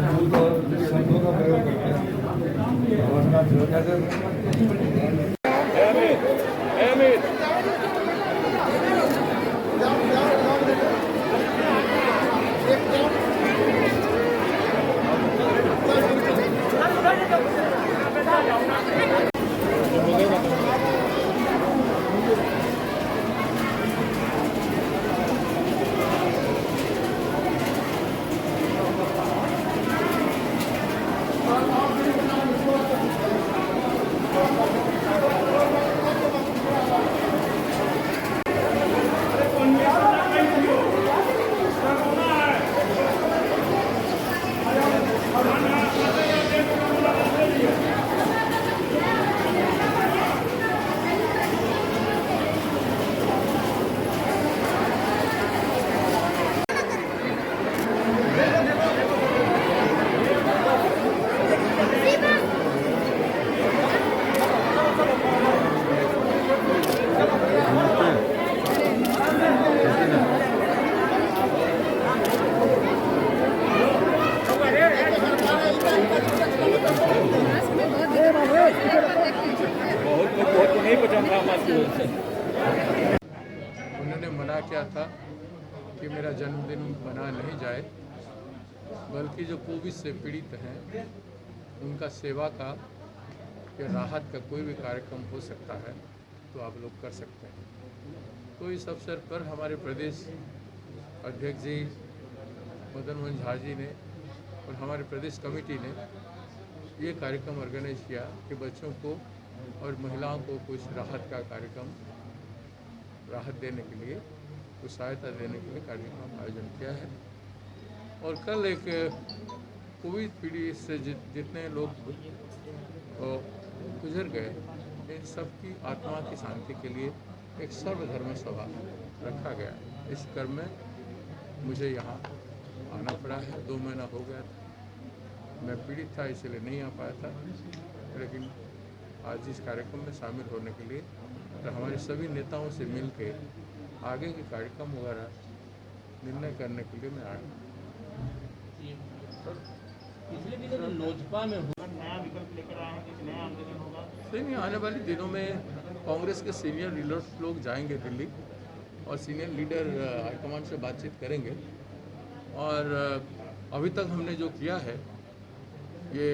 दूध और शब्दों का प्रयोग करते हैं और उन्होंने मना किया था कि मेरा जन्मदिन मना नहीं जाए, बल्कि जो कोविड से पीड़ित हैं उनका सेवा का या राहत का कोई भी कार्यक्रम हो सकता है तो आप लोग कर सकते हैं। तो इस अवसर पर हमारे प्रदेश अध्यक्ष जी मदन मोहन झा जी ने और हमारे प्रदेश कमेटी ने ये कार्यक्रम ऑर्गेनाइज किया कि बच्चों को और महिलाओं को कुछ राहत का कार्यक्रम, राहत देने के लिए, कुछ सहायता देने के लिए कार्यक्रम आयोजन किया है। और कल एक कोविड पीड़ित से जितने लोग गुजर गए, इन सब की आत्मा की शांति के लिए एक सर्वधर्म सभा रखा गया। इस क्रम में मुझे यहाँ आना पड़ा है। 2 महीना हो गया था, मैं पीड़ित था इसलिए नहीं आ पाया था, लेकिन आज इस कार्यक्रम में शामिल होने के लिए तो हमारे सभी नेताओं से मिल के आगे के कार्यक्रम वगैरह निर्णय करने के लिए मैं आया। पिछले दिनों जो लोजपा में नया विकल्प लेकर आए हैं, कुछ नया आंदोलन होगा? नहीं, आने वाले दिनों में कांग्रेस के सीनियर लीडर्स लोग जाएंगे दिल्ली और सीनियर लीडर हाईकमांड से बातचीत करेंगे। और अभी तक हमने जो किया है, ये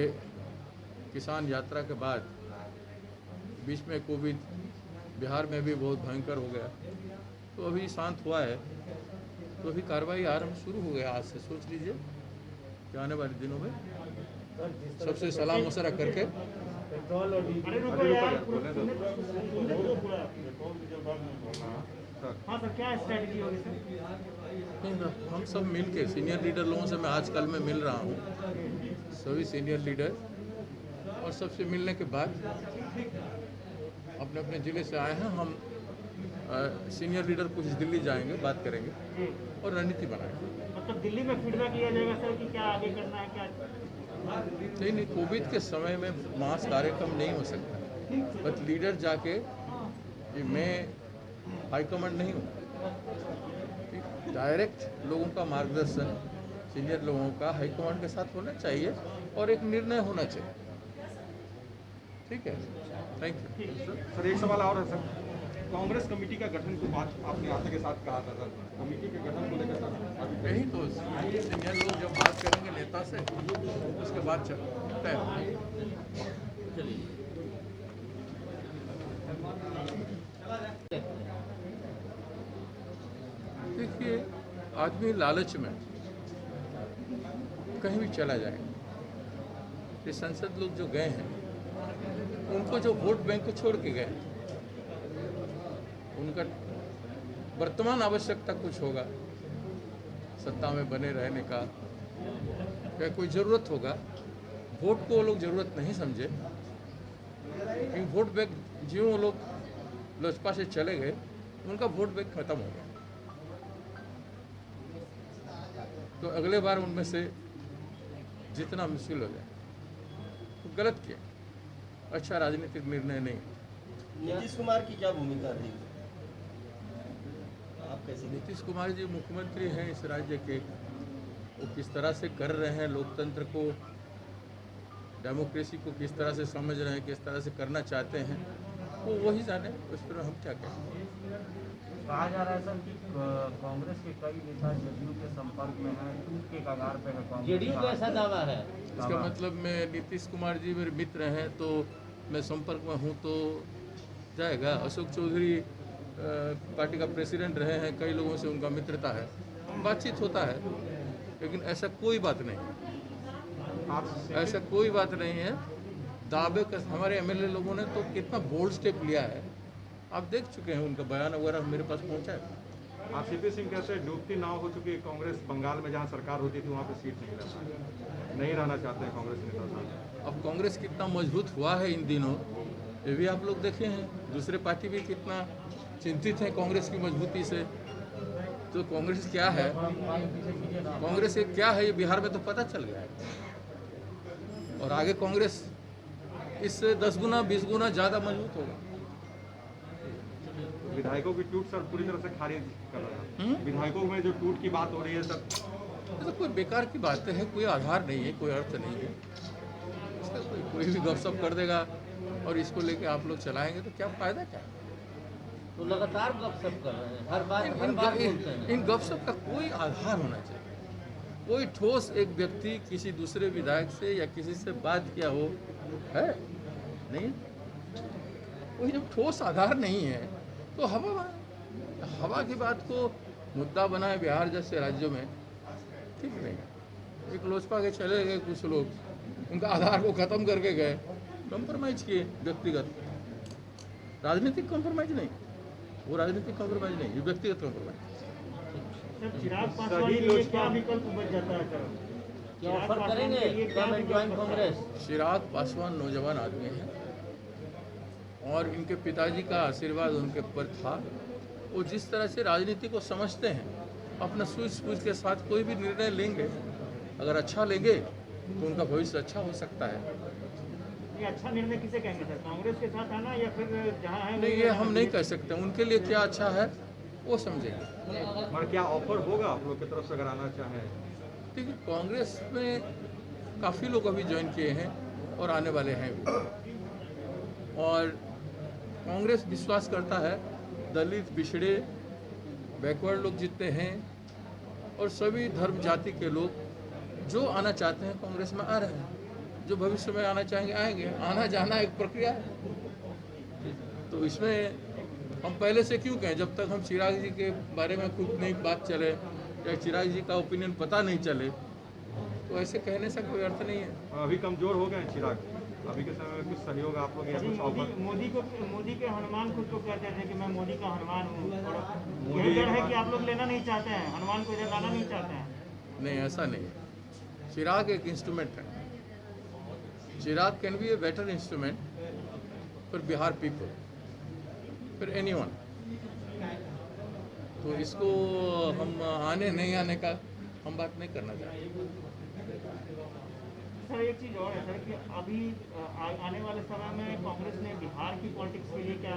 किसान यात्रा के बाद बीच में कोविड बिहार में भी बहुत भयंकर हो गया, तो अभी शांत हुआ है, तो अभी कार्रवाई आरंभ शुरू हो गया आज से। सोच लीजिए कि आने वाले दिनों में सबसे सलाह मशवरा करके हम सब मिल के सीनियर लीडर लोगों से मैं आजकल में मिल रहा हूँ, सभी सीनियर लीडर, और सबसे मिलने के बाद अपने अपने ज़िले से आए हैं हम। सीनियर लीडर कुछ दिल्ली जाएंगे, बात करेंगे और रणनीति बनाएंगे। मतलब दिल्ली में फीडबैक लिया जाएगा सर कि क्या आगे करना है, क्या? नहीं, कोविड के समय में मास कार्यक्रम नहीं हो सकता, बट लीडर जाके कि मैं हाईकमांड नहीं हूँ, डायरेक्ट लोगों का मार्गदर्शन सीनियर लोगों का हाईकमांड के साथ होना चाहिए और एक निर्णय होना चाहिए। ठीक है, थैंक यू। सर एक सवाल और है सर, कांग्रेस कमेटी का गठन को बात आपने आशा के साथ कहा था सर, कमेटी के गठन को लेकर सर यही तो सीनियर लोग जब बात करेंगे नेता से, उसके बाद चलते हैं। देखिए, आदमी लालच में कहीं भी चला जाएगा। ये संसद लोग जो गए हैं, उनको जो वोट बैंक को छोड़ के गए, उनका वर्तमान आवश्यकता कुछ होगा, सत्ता में बने रहने का, क्या कोई ज़रूरत होगा। वोट को वो लोग ज़रूरत नहीं समझे, लेकिन वोट बैंक जो वो लोग लोजपा से चले गए, उनका वोट बैंक खत्म हो गया। तो अगले बार उनमें से जितना मुश्किल हो जाए, तो गलत किया, अच्छा राजनीतिक निर्णय नहीं। नीतीश कुमार की क्या भूमिका थी? आप आप कैसे नीतीश कुमार जी मुख्यमंत्री हैं इस राज्य के, वो किस तरह से कर रहे हैं लोकतंत्र को, डेमोक्रेसी को किस तरह से समझ रहे हैं, किस तरह से करना चाहते हैं, वो वही जाने, उस पर हम क्या कहें। कहा जा रहा है सर कि कांग्रेस के कई नेता जेडीयू के संपर्क में हैं, टूट के कगार पे है कांग्रेस। जेडीयू का ऐसा दावा है। इसका मतलब मैं नीतीश कुमार जी मेरे मित्र हैं तो मैं संपर्क में हूँ तो जाएगा। अशोक चौधरी पार्टी का प्रेसिडेंट रहे हैं, कई लोगों से उनका मित्रता है, बातचीत होता है, लेकिन ऐसा कोई बात नहीं, ऐसा कोई बात नहीं है। दावे का हमारे एमएलए लोगों ने तो कितना बोल्ड स्टेप लिया है, आप देख चुके हैं, उनका बयान वगैरह मेरे पास पहुंचा है। आप सीपी सिंह कैसे डूबती नाव हो चुकी है कांग्रेस, बंगाल में जहां सरकार होती थी वहां पे सीट नहीं रहना चाहते हैं कांग्रेस नेता साहब। अब कांग्रेस कितना मजबूत हुआ है इन दिनों, ये भी आप लोग देखे हैं। दूसरे पार्टी भी कितना चिंतित है कांग्रेस की मजबूती से। तो कांग्रेस क्या है, कांग्रेस ये क्या है, ये बिहार में तो पता चल गया है। और आगे कांग्रेस इससे 10 गुना 20 गुना ज़्यादा मजबूत होगा। विधायकों की टूट सर पूरी तरह से खारिज कर रहा है। विधायकों में जो टूट की बात हो रही है सर, ये तो कोई बेकार की बातें हैं, कोई आधार नहीं है, कोई अर्थ नहीं है इसका। कोई भी गपशप कर देगा और इसको लेके आप लोग चलाएंगे तो क्या फायदा क्या है। तो लगातार गपशप कर रहे हैं, हर बात बोलते हैं। इन गपशप का कोई आधार होना चाहिए। कोई ठोस एक व्यक्ति किसी दूसरे विधायक से या किसी से बात किया हो है नहीं, कोई जब ठोस आधार नहीं है तो हवा की बात को मुद्दा बनाए बिहार जैसे राज्यों में ठीक नहीं। एक लोजपा के चले गए कुछ लोग, उनका आधार को ख़त्म करके गए, कॉम्प्रोमाइज़ किए, व्यक्तिगत राजनीतिक कॉम्प्रोमाइज़ नहीं, वो राजनीतिक कॉम्प्रोमाइज़ नहीं, ये व्यक्तिगत कॉम्प्रोमाइज़। चिराग पासवान के लिए क्या विकल्प बच जाता है सर? क्या ऑफर करेंगे ज्वाइन कांग्रेस? चिराग पासवान नौजवान आदमी हैं और इनके पिताजी का आशीर्वाद उनके ऊपर था। वो जिस तरह से राजनीति को समझते हैं, अपना सूझबूझ के साथ कोई भी निर्णय लेंगे, अगर अच्छा लेंगे तो उनका भविष्य अच्छा हो सकता है। ये अच्छा निर्णय किसे कहेंगे सर, कांग्रेस के साथ आना या फिर जहाँ है? नहीं, ये हम नहीं कह सकते, उनके लिए क्या अच्छा है वो समझेंगे। मगर क्या ऑफर होगा आप लोग की तरफ से अगर आना चाहें? देखिए, कांग्रेस में काफ़ी लोग अभी ज्वाइन किए हैं और आने वाले हैं भी। और कांग्रेस विश्वास करता है दलित, पिछड़े, बैकवर्ड लोग जितने हैं और सभी धर्म जाति के लोग जो आना चाहते हैं कांग्रेस में आ रहे हैं, जो भविष्य में आना चाहेंगे आएंगे। आना जाना एक प्रक्रिया है, तो इसमें हम पहले से क्यों कहें, जब तक हम चिराग जी के बारे में खुद नहीं बात चले या चिराग जी का ओपिनियन पता नहीं चले तो ऐसे कहने से कोई अर्थ नहीं है। अभी कमजोर हो गए चिराग, अभी के समय में कुछ सहयोग आप लोग या कुछ ऑफर? मोदी के हनुमान खुद को कहते थे कि मैं मोदी का हनुमान हूँ। यही डर है कि आप लोग लेना नहीं चाहते हैं, हनुमान को इधर लाना नहीं चाहते हैं? नहीं, ऐसा नहीं है। चिराग एक इंस्ट्रूमेंट है। Chirag can be a better instrument for Bihar people, for anyone. तो इसको हम आने नहीं आने का हम बात नहीं करना चाहते। सर एक चीज़ और है सर कि अभी आने वाले समय में कांग्रेस ने बिहार की पॉलिटिक्स के लिए क्या